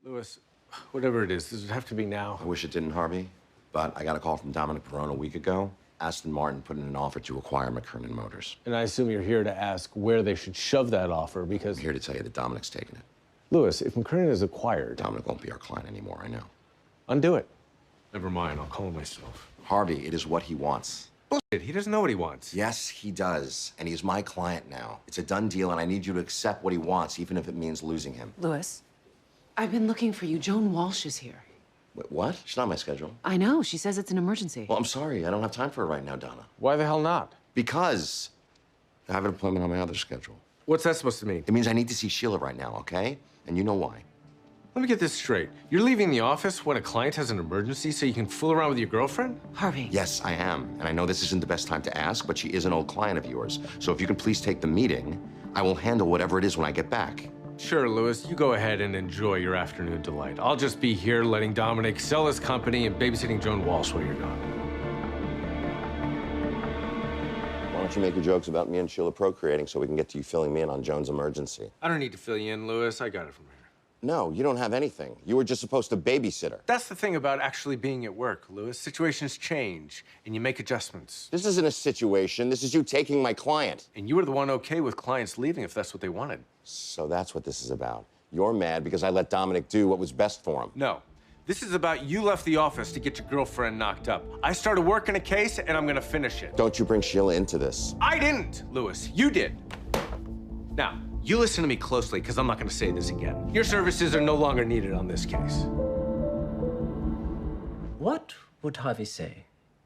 Louis, whatever it is, does it have to be now? I wish it didn't, Harvey, but I got a call from Dominic Perone a week ago. Aston Martin put in an offer to acquire McKernan Motors. And I assume you're here to ask where they should shove that offer because... I'm here to tell you that Dominic's taking it. Louis, if McKernan is acquired... Dominic won't be our client anymore, I know. Undo it. Never mind, I'll call him myself. Harvey, it is what he wants. Bullshit, he doesn't know what he wants. Yes, he does, and he's my client now. It's a done deal, and I need you to accept what he wants, even if it means losing him. Louis, I've been looking for you. Joan Walsh is here. Wait, what? She's not on my schedule. I know. She says it's an emergency. Well, I'm sorry. I don't have time for her right now, Donna. Why the hell not? Because I have an appointment on my other schedule. What's that supposed to mean? It means I need to see Sheila right now, okay? And you know why. Let me get this straight. You're leaving the office when a client has an emergency so you can fool around with your girlfriend? Harvey. Yes, I am. And I know this isn't the best time to ask, but she is an old client of yours. So if you can please take the meeting, I will handle whatever it is when I get back. Sure, Louis, you go ahead and enjoy your afternoon delight. I'll just be here letting Dominic sell his company and babysitting Joan Walsh while you're gone. Why don't you make your jokes about me and Sheila procreating so we can get to you filling me in on Joan's emergency? I don't need to fill you in, Louis. I got it from here. No, you don't have anything. You were just supposed to babysit her. That's the thing about actually being at work, Louis. Situations change, and you make adjustments. This isn't a situation. This is you taking my client. And you were the one okay with clients leaving if that's what they wanted. So that's what this is about. You're mad because I let Dominic do what was best for him. No. This is about you left the office to get your girlfriend knocked up. I started working a case, and I'm gonna finish it. Don't you bring Sheila into this. I didn't, Louis. You did. Now, you listen to me closely, because I'm not gonna say this again. Your services are no longer needed on this case. What would Harvey say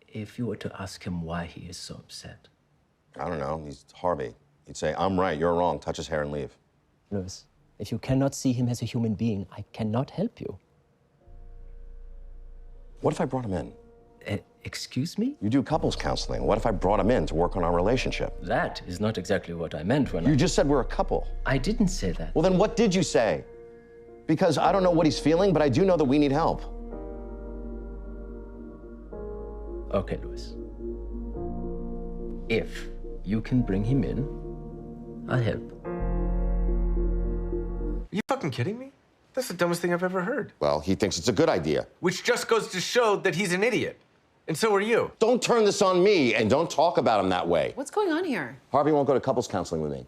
if you were to ask him why he is so upset? I don't know. He's Harvey. He'd say, I'm right, you're wrong. Touch his hair and leave. Louis, if you cannot see him as a human being, I cannot help you. What if I brought him in? Excuse me? You do couples counseling. What if I brought him in to work on our relationship? That is not exactly what I meant when You just said we're a couple. I didn't say that. Well, then what did you say? Because I don't know what he's feeling, but I do know that we need help. Okay, Louis. If you can bring him in, I'll help. Are you fucking kidding me? That's the dumbest thing I've ever heard. Well, he thinks it's a good idea. Which just goes to show that he's an idiot. And so are you. Don't turn this on me, and don't talk about him that way. What's going on here? Harvey won't go to couples counseling with me.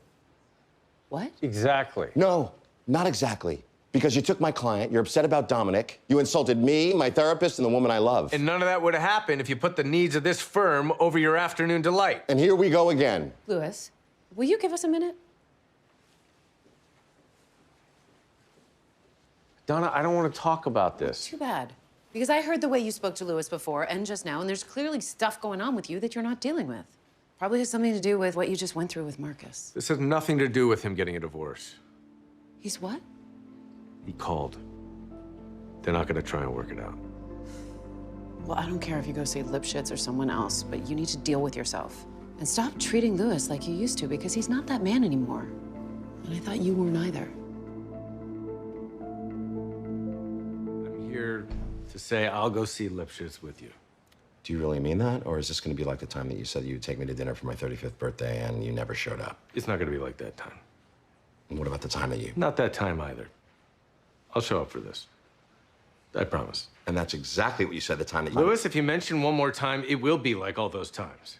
What? Exactly. No, not exactly. Because you took my client, you're upset about Dominic, you insulted me, my therapist, and the woman I love. And none of that would have happened if you put the needs of this firm over your afternoon delight. And here we go again. Louis, will you give us a minute? Donna, I don't want to talk about this. Too bad. Because I heard the way you spoke to Louis before and just now, and there's clearly stuff going on with you that you're not dealing with. Probably has something to do with what you just went through with Marcus. This has nothing to do with him getting a divorce. He's what? He called. They're not going to try and work it out. Well, I don't care if you go see Lipschitz or someone else, but you need to deal with yourself. And stop treating Louis like you used to, because he's not that man anymore. And I thought you weren't either. I'm here to say I'll go see Lipschitz with you. Do you really mean that? Or is this going to be like the time that you said you'd take me to dinner for my 35th birthday and you never showed up? It's not going to be like that time. And what about the time that you... Not that time either. I'll show up for this. I promise. And that's exactly what you said the time that you... Louis, if you mention one more time, it will be like all those times.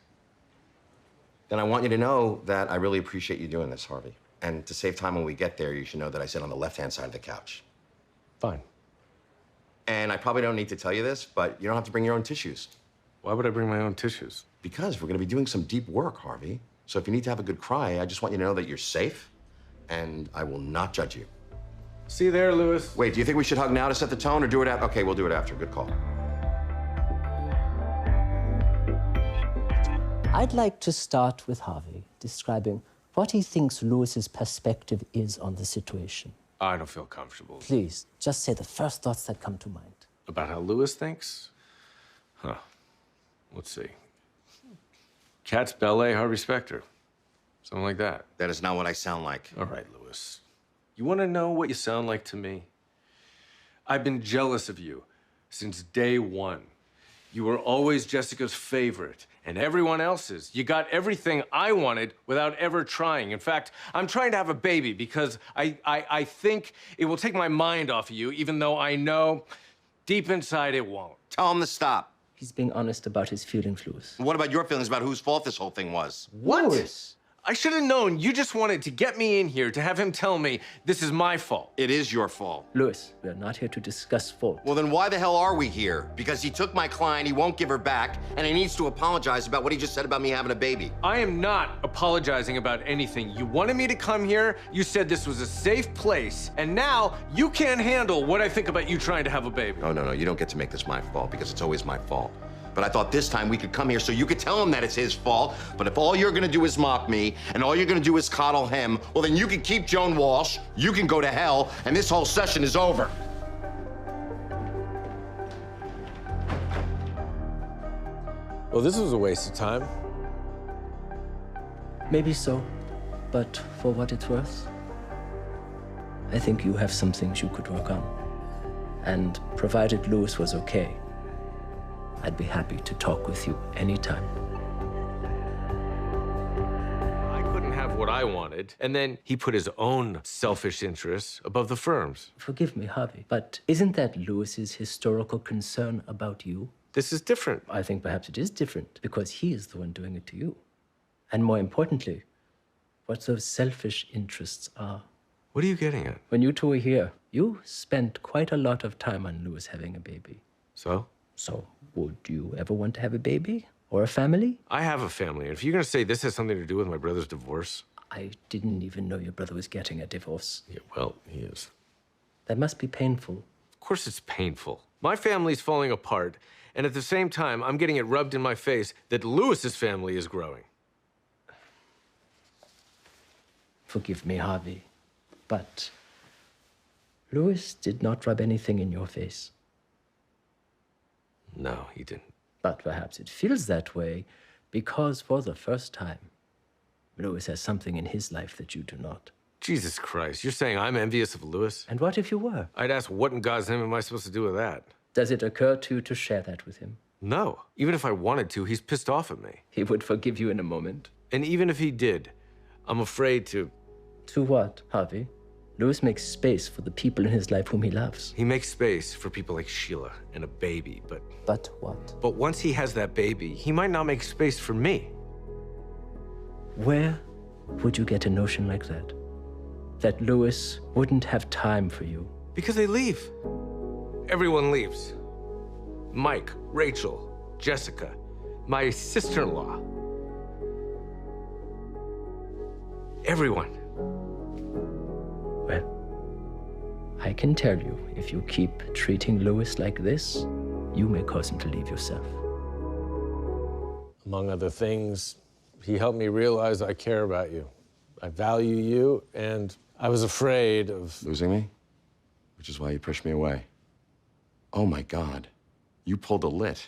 Then I want you to know that I really appreciate you doing this, Harvey. And to save time when we get there, you should know that I sit on the left-hand side of the couch. Fine. And I probably don't need to tell you this, but you don't have to bring your own tissues. Why would I bring my own tissues? Because we're going to be doing some deep work, Harvey. So if you need to have a good cry, I just want you to know that you're safe, and I will not judge you. See you there, Louis. Wait, do you think we should hug now to set the tone, or do it after? Okay, we'll do it after. Good call. I'd like to start with Harvey, describing what he thinks Louis's perspective is on the situation. I don't feel comfortable. Please, just say the first thoughts that come to mind. About how Louis thinks? Huh. Let's see. Cat's Ballet, Harvey Specter. Something like that. That is not what I sound like. All right, Louis. You want to know what you sound like to me? I've been jealous of you since day one. You were always Jessica's favorite and everyone else's. You got everything I wanted without ever trying. In fact, I'm trying to have a baby because I think it will take my mind off of you, even though I know deep inside it won't. Tell him to stop. He's being honest about his feelings, Louis. What about your feelings about whose fault this whole thing was? What? Louis. I should have known you just wanted to get me in here to have him tell me this is my fault. It is your fault. Louis, we are not here to discuss fault. Well, then why the hell are we here? Because he took my client, he won't give her back, and he needs to apologize about what he just said about me having a baby. I am not apologizing about anything. You wanted me to come here, you said this was a safe place, and now you can't handle what I think about you trying to have a baby. Oh, no, you don't get to make this my fault because it's always my fault. But I thought this time we could come here so you could tell him that it's his fault. But if all you're gonna do is mock me, and all you're gonna do is coddle him, well, then you can keep Joan Walsh, you can go to hell, and this whole session is over. Well, this was a waste of time. Maybe so, but for what it's worth, I think you have some things you could work on. And provided Louis was okay, I'd be happy to talk with you anytime. I couldn't have what I wanted, and then he put his own selfish interests above the firm's. Forgive me, Harvey, but isn't that Louis's historical concern about you? This is different. I think perhaps it is different because he is the one doing it to you. And more importantly, what those selfish interests are. What are you getting at? When you two were here, you spent quite a lot of time on Louis having a baby. So? So, would you ever want to have a baby? Or a family? I have a family, and if you're gonna say this has something to do with my brother's divorce... I didn't even know your brother was getting a divorce. Yeah, well, he is. That must be painful. Of course it's painful. My family's falling apart, and at the same time, I'm getting it rubbed in my face that Louis's family is growing. Forgive me, Harvey, but Louis did not rub anything in your face. No, he didn't. But perhaps it feels that way because for the first time, Louis has something in his life that you do not. Jesus Christ, you're saying I'm envious of Louis? And what if you were? I'd ask, what in God's name am I supposed to do with that? Does it occur to you to share that with him? No. Even if I wanted to, he's pissed off at me. He would forgive you in a moment. And even if he did, I'm afraid to... To what, Harvey? Louis makes space for the people in his life whom he loves. He makes space for people like Sheila and a baby, but... But what? But once he has that baby, he might not make space for me. Where would you get a notion like that? That Louis wouldn't have time for you? Because they leave. Everyone leaves. Mike, Rachel, Jessica, my sister-in-law. Everyone. Well, I can tell you, if you keep treating Louis like this, you may cause him to leave yourself. Among other things, he helped me realize I care about you. I value you, and I was afraid of... Losing me? Which is why you pushed me away. Oh, my God. You pulled a lit.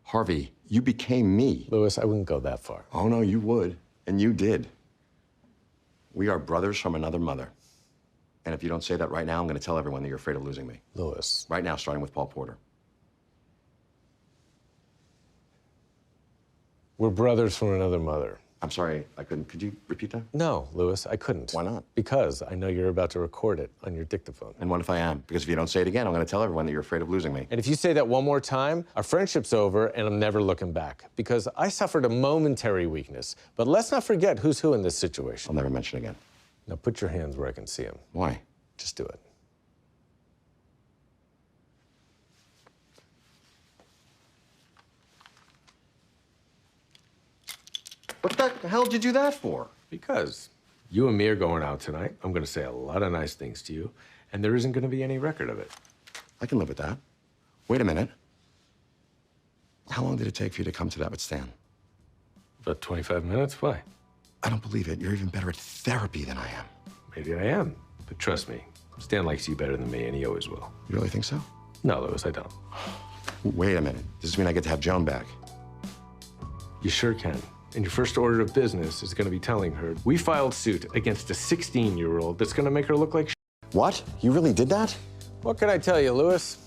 Harvey, you became me. Louis, I wouldn't go that far. Oh, no, you would. And you did. We are brothers from another mother. And if you don't say that right now, I'm going to tell everyone that you're afraid of losing me. Louis. Right now, starting with Paul Porter. We're brothers from another mother. I'm sorry, I couldn't. Could you repeat that? No, Louis, I couldn't. Why not? Because I know you're about to record it on your dictaphone. And what if I am? Because if you don't say it again, I'm going to tell everyone that you're afraid of losing me. And if you say that one more time, our friendship's over and I'm never looking back. Because I suffered a momentary weakness. But let's not forget who's who in this situation. I'll never mention it again. Now put your hands where I can see them. Why? Just do it. What the hell did you do that for? Because you and me are going out tonight. I'm going to say a lot of nice things to you, and there isn't going to be any record of it. I can live with that. Wait a minute. How long did it take for you to come to that with Stan? About 25 minutes? Why? I don't believe it. You're even better at therapy than I am. Maybe I am, but trust me, Stan likes you better than me, and he always will. You really think so? No, Louis, I don't. Wait a minute. Does this mean I get to have Joan back? You sure can. And your first order of business is going to be telling her we filed suit against a 16-year-old that's going to make her look like What? You really did that? What can I tell you, Louis?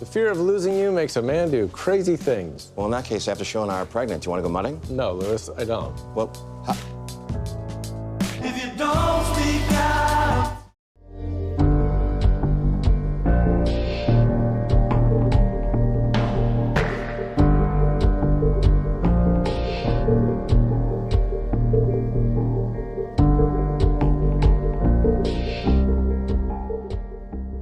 The fear of losing you makes a man do crazy things. Well, in that case, after Cheryl and I are pregnant, do you want to go mudding? No, Louis, I don't. Well, If you don't speak out.